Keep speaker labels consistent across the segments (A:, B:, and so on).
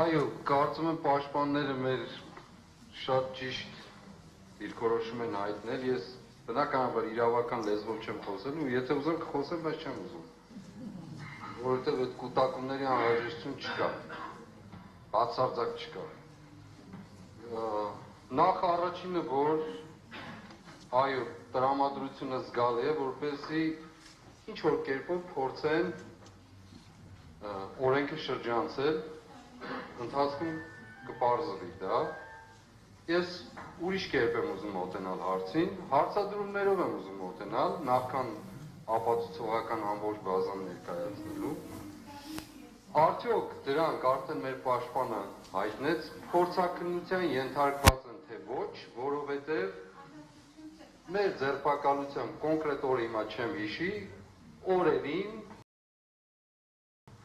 A: Այո, կարծում եմ պաշտպանները մեր շատ ճիշտ դիրքորոշում են հայտնել, ես բնականաբար իրավական լեզվով չեմ խոսելու, եթե ուզեմ կխոսեմ, բայց չեմ ուզում, որովհետև այդ կուտակումների անհրաժեշտություն չկա, բացարձակ չկա։ Նախ առաջինը, որ այո, տրամադրությունը զգալի է, որպեսզի ինչ-որ կերպով փորձեն օրենքը շրջանցել, ընթացքում կպարզվի դա։ Ես ուրիշ կերպ եմ ուզում մոտենալ հարցին, հարցադրումներով եմ ուզում մոտենալ, նախքան ապացուցողական ամբողջ բազան ներկայացնելու։ Արդյոք դրանք արդեն մեր պաշտպանը հայտնեց, փորձաքննության ենթարկված են թե ոչ, որովհետև մեր ձերբակալությամբ կոնկրետ օրը հիմա չեմ հիշի, օրերին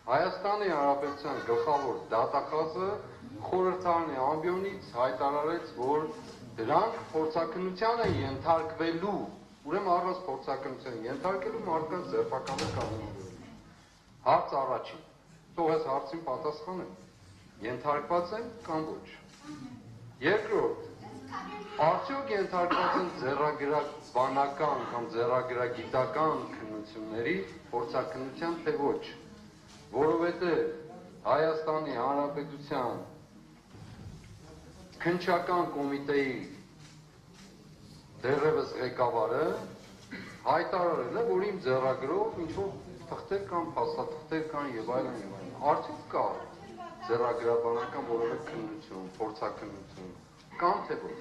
A: Հայաստանի Հանրապետության գլխավոր դատախազը խորհրդարանի ամբիոնից հայտարարեց, որ դրանք փորձաքննության են ենթարկվելու, ուրեմն առանց փորձաքննության ենթարկելու մարդկանց ձերբակալը կանոնավորել։ Հարց առաջին, թող այս հարցին պատասխանեմ, ենթարկված են կամ ոչ։ Երկրորդ, արդյոք ենթարկված են ձեռագրաբանական կամ ձեռագրագիտական քննությունների փորձաքննության թե ոչ, որովհետև Հայաստանի Հանրապետության քննչական կոմիտեի դեռևս ղեկավարը հայտարարել է, որ իմ ձեռագրով ինչ-որ թղթեր կան, փաստաթղթեր կան եւ այլն եւ այլն։ Արդյոք կա ձեռագրաբանական որևէ քննություն, փորձաքննություն, կամ թե ոչ։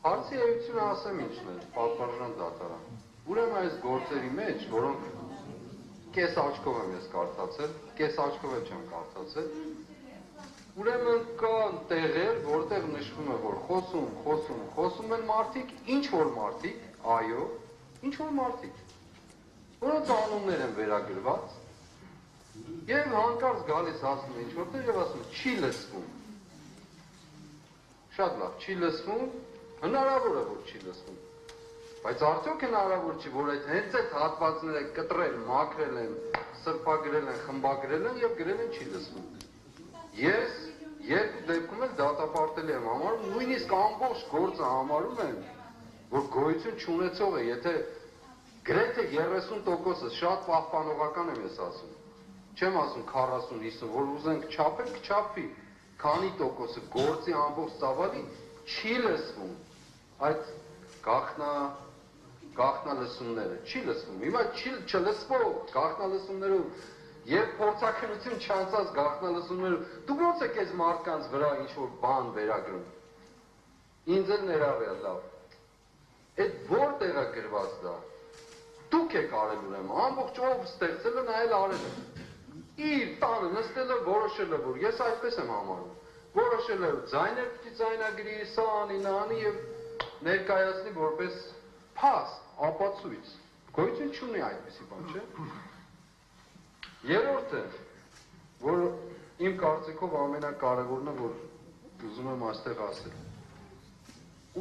A: Հարցի էությունը ասեմ ինչն է, պատվարժան դատարան։ Ուրեմն այս գործերի մեջ, որոնք կես աչքով եմ ես կարդացել, կես աչքով էլ չեմ կարդացել, ուրեմն կան տեղեր, որտեղ նշվում է, որ խոսում են մարդիկ, ինչ-որ մարդիկ, այո, ինչ-որ մարդիկ, որոնց անուններ են վերագրված, և հանկարծ գալիս ասում է ինչ-որտեղ և ասում է, չի լսվում, շատ լավ, չի լսվում, հնարավոր է, որ չի լսվում, բայց արդյոք հնարավոր չի, որ հենց այդ հատվածները կտրել, մաքրել են, սրբագրել են, խմբագրել են և գրել են չի լսվում։ Ես երկու դեպքում էլ դատապարտել եմ համարում, նույնիսկ ամբողջ գործը համարում եմ, որ գոյություն չունեցող է, եթե գրեթե 30%-ը շատ պահպանողական եմ ես ասում, չեմ ասում 40-50, որ ուզենք չափել, կչափվի, քանի տոկոսը գործի ամբողջ ծավալի չի լսվում, այդ գաղտնալսումները, չի լսվում, հիմա չլսվող գաղտնալսումներով և փորձաքննություն չանցած գաղտնալսումներով, դուք ոնց եք այս մարդկանց վրա ինչ-որ բան վերագրում, ինձ էլ ներառյալ լավ, այդ որտեղ է գրված դա, դուք եք արել ուրեմն, ամբողջ ով ստեղծել է, նա էլ արել է, իր տանը նստել է, որոշել է, որ ես այդպես եմ համարում, որոշել է ձայներ պիտի ձայնագրի, սա անի, նա անի և ներկայացնի որպես փաստ, ապացույց, գոյություն չունի այդպիսի բան, չէ՞։ Երրորդը, որ իմ կարծիքով ամենակարևորն է, որ ուզում եմ այստեղ ասել։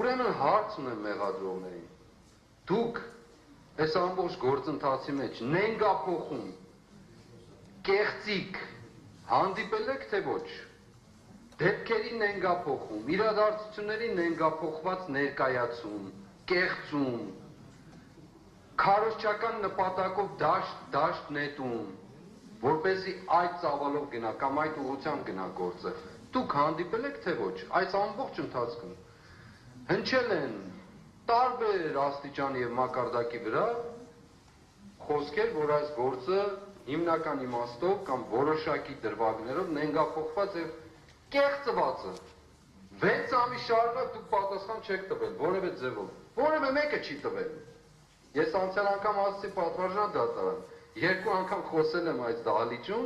A: Ուրեմն հարց ունեմ մեղադրողներին։ Դուք այս ամբողջ գործընթացի մեջ նենգափոխում, կեղծիք հանդիպել եք թե ոչ։ Դեպքերի նենգափոխում, իրադարձությունների նենգափոխված ներկայացում, կեղծում, քարոզչական նպատակով դաշտ նետում, որպեսզի այդ ծավալով գնա կամ այդ ուղղությամբ գնա գործը, դուք հանդիպել եք թե ոչ, այս ամբողջ ընթացքում հնչել են տարբեր աստիճանի և մակարդակի վրա խոսքեր, որ այս գործը հիմնական իմաստով կամ որոշակի դրվագներով նենգափոխված և կեղծված է, 6 ամիս շարունակ դուք պատասխան չեք տվել, որևէ ձևով, որևէ մեկը չի տվել։ Ես անցյալ անգամ ասացի պատվարժան դատարան, 2 անգամ խոսել եմ այս դահլիճում,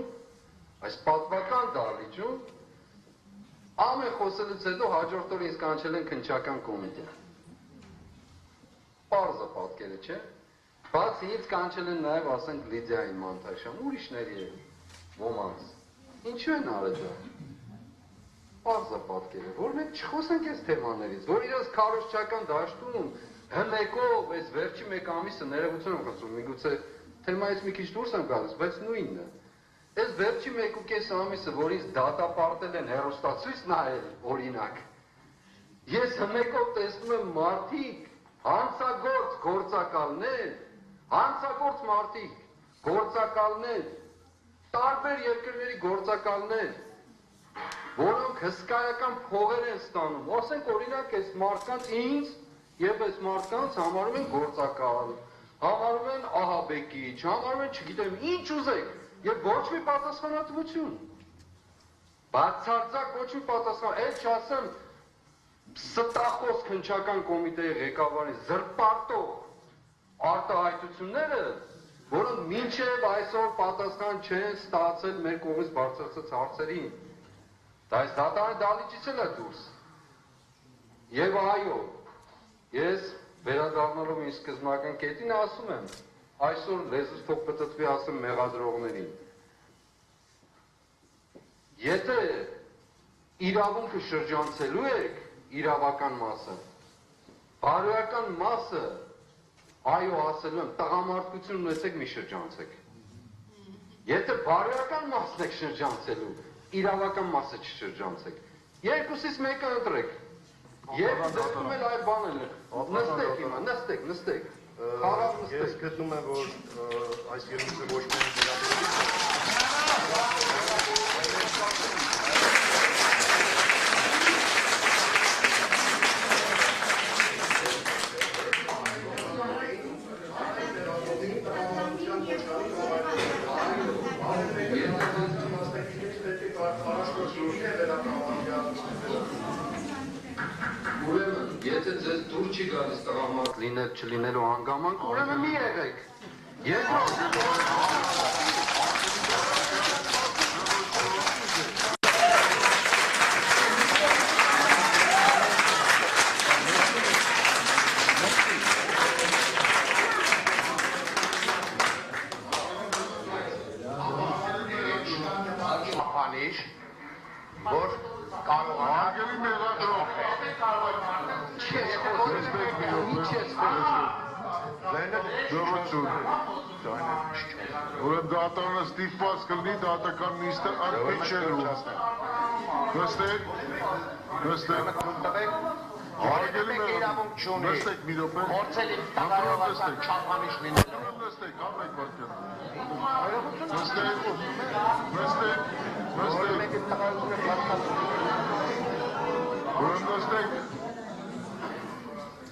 A: այս պատմական դահլիճում, ամեն խոսելուց հետո հաջորդ օր ինձ կանչել են քննչական կոմիտե։ Պարզ է պատկերը, չէ՞։ Բացի ինձ կանչել են նաև, ասենք, Լիդիային Մանթաշյան, ուրիշների են, ոմանց։ Ինչու են արել դա։ Պարզ է պատկերը, որ մենք չխոսենք այս թեմաներից, որ իրենց քարոզչական դաշտում հմեկով այս վերջի մեկ ամիսը ներողություն եմ խնդրում, միգուցե թեմայից մի քիչ դուրս եմ գալիս, բայց նույնն է։ Այս վերջի 1.5 ամիսը, որ ինձ դատապարտել են հեռուստացույց նայել, օրինակ, ես հմեկով տեսնում եմ մարդիկ, հանցագործ գործակալներ, գործակալներ, տարբեր երկրների գործակալներ, որոնք հսկայական փողեր են ստանում, ասենք օրինակ այս մարդկանց ինձ եւ այս մարդկանց համարում են գործակալ, համարում են ահաբեկիչ, համարում են չգիտեմ ինչ ուզեք եւ ոչ մի պատասխանատվություն։ Բացարձակ ոչ մի պատասխան, այլ չասեմ ստախոս քննչական կոմիտեի ղեկավարի զրպարտող արտահայտությունները, որոնք մինչև այսօր պատասխան չեն ստացել մեր կողմից բարձրացած հարցերին։ Դա այս դատարանի դահլիճից էլ է դուրս։ Եվ այո, ես վերադառնալով ինձ սկզբնական կետին ասում եմ, այսօր լեզուս թող պտտվի ասեմ մեղադրողներին։ Եթե իրավունքը շրջանցելու եք իրավական մասը, բարոյական մասը, այո ասելու եմ, տղամարդկություն ունեցեք մի շրջանցեք։ Եթե բարոյական մասն եք շրջանցելու, իրավական մասը չշրջանցեք։ Երկուսից մեկը ընտրեք։ Եվ դեպքում էլ այլ բան են։ Նստեք հիմա, նստեք։ Խաղաղ նստեք։
B: Ես գտնում եմ, որ այս երկուսը ոչ միայն վերաբերվում
A: Եթե ձեզ դուր չի գալիս տղամարդ լինել չլինելու հանգամանք, ուրեմն մի եղեք։
B: որ կարողանա
C: Ուրեմն դատարանը ստիպված կլինի դատական նիստը ընդգրկելու։ Նստեք։ Հարգելի իրավունք չունի։ Նստեք մի րոպե։
B: Փորձել եմ տղայովական չափանիշ լինելու։
C: Նստեք, համեք վարքյան։ Նստեք։
B: Որ մեկը տղայությունը պատմած։
C: Ուրեմն նստեք։